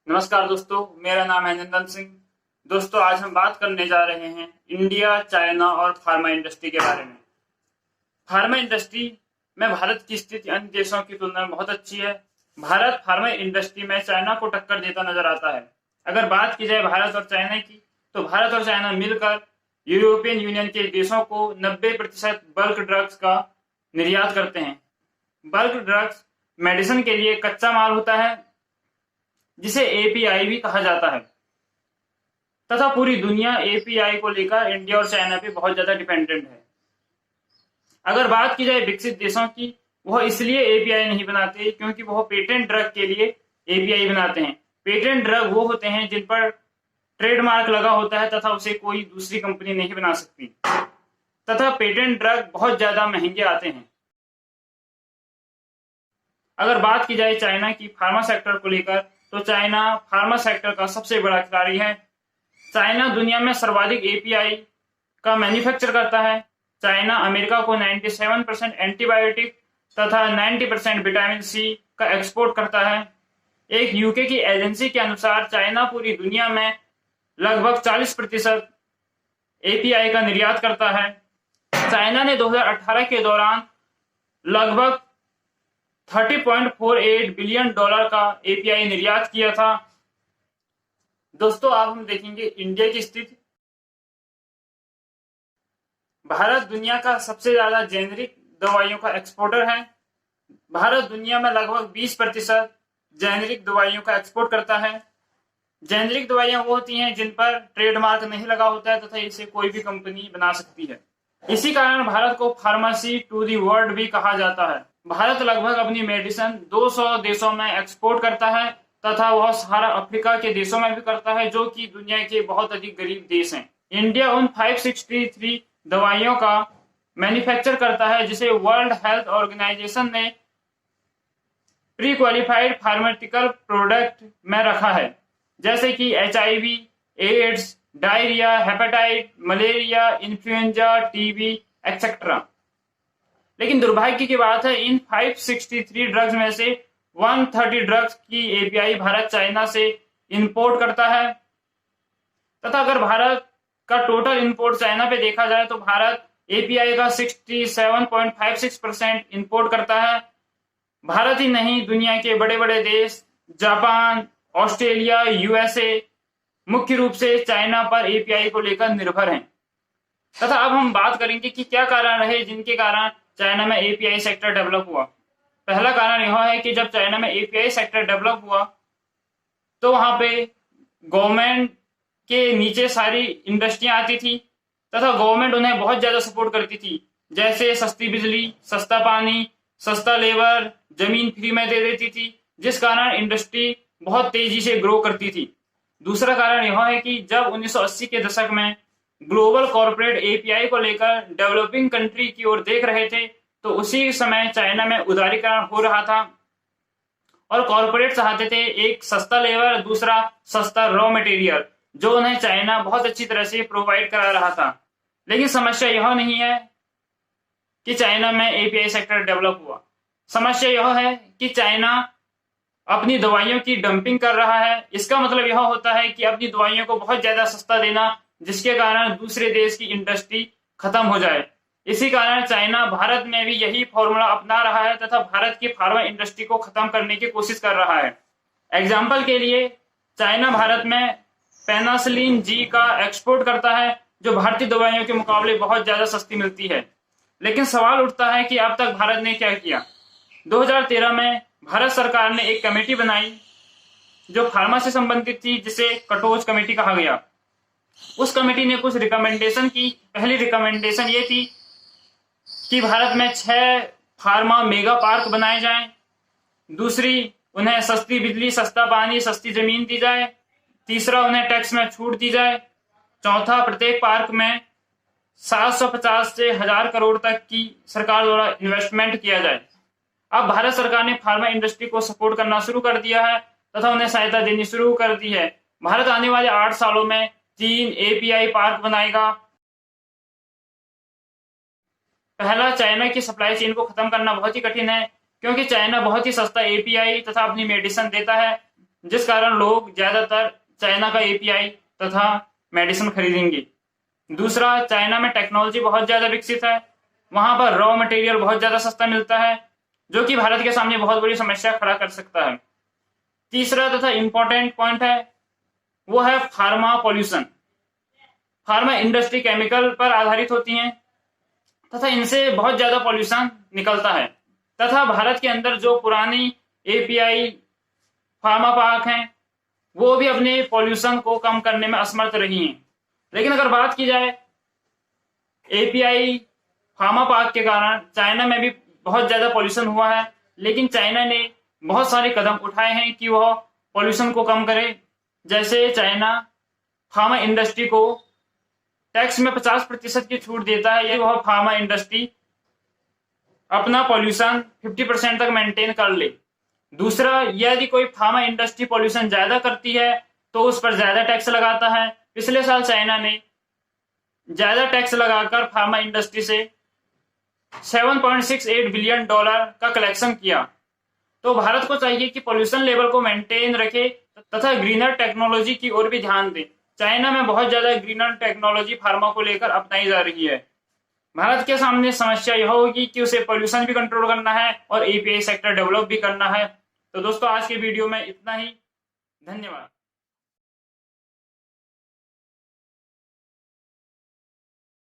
नमस्कार दोस्तों, मेरा नाम है नंदन सिंह। दोस्तों, आज हम बात करने जा रहे हैं इंडिया, चाइना और फार्मा इंडस्ट्री के बारे में। फार्मा इंडस्ट्री में भारत की स्थिति अन्य देशों की तुलना में बहुत अच्छी है। भारत फार्मा इंडस्ट्री में चाइना को टक्कर देता नजर आता है। अगर बात की जाए भारत और चाइना की, तो भारत और चाइना मिलकर यूरोपियन यूनियन के देशों को 90% बल्क ड्रग्स का निर्यात करते हैं। बल्क ड्रग्स मेडिसिन के लिए कच्चा माल होता है, जिसे एपीआई भी कहा जाता है, तथा पूरी दुनिया एपीआई को लेकर इंडिया और चाइना पे बहुत ज्यादा डिपेंडेंट है। अगर बात की जाए विकसित देशों की, वह इसलिए एपीआई नहीं बनाते क्योंकि वह पेटेंट ड्रग के लिए एपीआई बनाते हैं। पेटेंट ड्रग वो होते हैं जिन पर ट्रेडमार्क लगा होता है तथा उसे कोई दूसरी कंपनी नहीं बना सकती, तथा पेटेंट ड्रग बहुत ज्यादा महंगे आते हैं। अगर बात की जाए चाइना की फार्मा सेक्टर को लेकर, तो चाइना फार्मा सेक्टर का सबसे बड़ा खिलाड़ी है। चाइना दुनिया में सर्वाधिक एपीआई का मैन्युफैक्चर करता है। चाइना अमेरिका को 97% एंटीबायोटिक तथा 90% विटामिन सी का एक्सपोर्ट करता है। एक यूके की एजेंसी के अनुसार चाइना पूरी दुनिया में लगभग 40% एपीआई का निर्यात करता है। चाइना ने 2018 के दौरान लगभग $30.48 बिलियन का एपीआई निर्यात किया था। दोस्तों, अब हम देखेंगे इंडिया की स्थिति। भारत दुनिया का सबसे ज्यादा जेनेरिक दवाइयों का एक्सपोर्टर है। भारत दुनिया में लगभग 20% जेनेरिक दवाइयों का एक्सपोर्ट करता है। जेनेरिक दवाइयां वो होती हैं जिन पर ट्रेडमार्क नहीं लगा होता है तथा इसे कोई भी कंपनी बना सकती है। इसी कारण भारत को फार्मेसी टू दी वर्ल्ड भी कहा जाता है। भारत लगभग अपनी मेडिसिन 200 देशों में एक्सपोर्ट करता है तथा वह सहारा अफ्रीका के देशों में भी करता है, जो कि दुनिया के बहुत अधिक गरीब देश हैं। इंडिया उन 563 दवाइयों का मैन्युफैक्चर करता है जिसे वर्ल्ड हेल्थ ऑर्गेनाइजेशन ने प्री क्वालिफाइड फार्मास्यूटिकल प्रोडक्ट में रखा है, जैसे कि HIV, AIDS, diarrhoea, hepatitis, malaria, influenza, TB etcetera. लेकिन दुर्भाग्य की बात है, इन 563 ड्रग्स में से 130 ड्रग्स की एपीआई भारत चाइना से इंपोर्ट करता है। तथा अगर भारत का टोटल इंपोर्ट चाइना पे देखा जाए तो भारत एपीआई का 67.56% इंपोर्ट करता है। भारत ही नहीं, दुनिया के बड़े बड़े देश जापान, ऑस्ट्रेलिया, यूएसए मुख्य रूप से चाइना पर एपीआई को लेकर निर्भर हैं। तथा अब हम बात करेंगे कि क्या कारण रहे जिनके कारण चाइना में एपीआई सेक्टर डेवलप हुआ। पहला कारण यह है कि जब चाइना में एपीआई सेक्टर डेवलप हुआ तो वहां पे गवर्नमेंट के नीचे सारी इंडस्ट्रियां आती थी तथा गवर्नमेंट उन्हें बहुत ज्यादा सपोर्ट करती थी, जैसे सस्ती बिजली, सस्ता पानी, सस्ता लेबर, जमीन फ्री में दे देती थी, जिस कारण इंडस्ट्री बहुत तेजी से ग्रो करती थी। दूसरा कारण यह है कि जब 1980 के दशक में ग्लोबल कॉर्पोरेट एपीआई को लेकर डेवलपिंग कंट्री की ओर देख रहे थे, तो उसी समय चाइना में उदारीकरण हो रहा था और कॉर्पोरेट चाहते थे एक सस्ता लेबर, दूसरा सस्ता रॉ मटेरियल, जो उन्हें चाइना बहुत अच्छी तरह से प्रोवाइड करा रहा था। लेकिन समस्या यह नहीं है कि चाइना में एपीआई सेक्टर डेवलप हुआ। समस्या यह है कि चाइना अपनी दवाइयों की डंपिंग कर रहा है। इसका मतलब यह होता है कि अपनी दवाइयों को बहुत ज्यादा सस्ता देना, जिसके कारण दूसरे देश की इंडस्ट्री खत्म हो जाए। इसी कारण चाइना भारत में भी यही फॉर्मूला अपना रहा है तथा भारत की फार्मा इंडस्ट्री को खत्म करने की कोशिश कर रहा है। एग्जाम्पल के लिए, चाइना भारत में पेनासिलिन जी का एक्सपोर्ट करता है, जो भारतीय दवाइयों के मुकाबले बहुत ज्यादा सस्ती मिलती है। लेकिन सवाल उठता है कि अब तक भारत ने क्या किया। 2013 में भारत सरकार ने एक कमेटी बनाई जो फार्मा से संबंधित थी, जिसे कटोच कमेटी कहा गया। उस कमेटी ने कुछ रिकमेंडेशन की। पहली रिकमेंडेशन ये थी कि भारत में 6 फार्मा मेगा पार्क बनाए जाएं। दूसरी, उन्हें सस्ती बिजली, सस्ता पानी, सस्ती जमीन दी जाए। तीसरा, उन्हें टैक्स में छूट दी जाए। चौथा, प्रत्येक पार्क में 750 से 1000 करोड़ तक की सरकार द्वारा इन्वेस्टमेंट किया जाए। अब भारत सरकार ने फार्मा इंडस्ट्री को सपोर्ट करना शुरू कर दिया है तथा उन्हें सहायता देनी शुरू कर दी है। भारत आने वाले 8 सालों में 3 एपीआई पार्क बनाएगा। पहला, चाइना की सप्लाई चेन को खत्म करना बहुत ही कठिन है, क्योंकि चाइना बहुत ही सस्ता एपीआई तथा अपनी मेडिसिन देता है। जिस कारण लोग ज्यादातर चाइना का एपीआई तथा मेडिसिन खरीदेंगे। दूसरा, चाइना में टेक्नोलॉजी बहुत ज्यादा विकसित है, वहां पर रॉ मटेरियल बहुत ज्यादा सस्ता मिलता है, जो कि भारत के सामने बहुत बड़ी समस्या खड़ा कर सकता है। तीसरा तथा इंपॉर्टेंट पॉइंट है वो है pharma pollution. Pharma industry chemical पर आधारित होती है तथा इनसे बहुत ज्यादा पॉल्यूशन निकलता है, तथा भारत के अंदर जो पुरानी एपीआई फार्मा पार्क हैं वो भी अपने पॉल्यूशन को कम करने में असमर्थ रही हैं। लेकिन अगर बात की जाए एपीआई फार्मा पार्क के कारण चाइना में भी बहुत ज्यादा पॉल्यूशन हुआ है, लेकिन चाइना ने बहुत सारे कदम उठाए हैं कि वह पॉल्यूशन को कम करे। जैसे चाइना फार्मा इंडस्ट्री को टैक्स में 50% की छूट देता है, ये वह फार्मा इंडस्ट्री अपना पॉल्यूशन 50% तक मेंटेन कर ले। दूसरा, यदि कोई फार्मा इंडस्ट्री पॉल्यूशन ज्यादा करती है तो उस पर ज्यादा टैक्स लगाता है। पिछले साल चाइना ने ज्यादा टैक्स लगाकर फार्मा इंडस्ट्री से $7.68 बिलियन का कलेक्शन किया। तो भारत को चाहिए कि पॉल्यूशन लेवल को मेंटेन रखे तथा ग्रीनर टेक्नोलॉजी की ओर भी ध्यान दे। चाइना में बहुत ज्यादा ग्रीनर टेक्नोलॉजी फार्मा को लेकर अपनाई जा रही है। भारत के सामने समस्या यह होगी कि उसे पॉल्यूशन भी कंट्रोल करना है और एपीआई सेक्टर डेवलप भी करना है। तो दोस्तों, आज के वीडियो में इतना ही। धन्यवाद।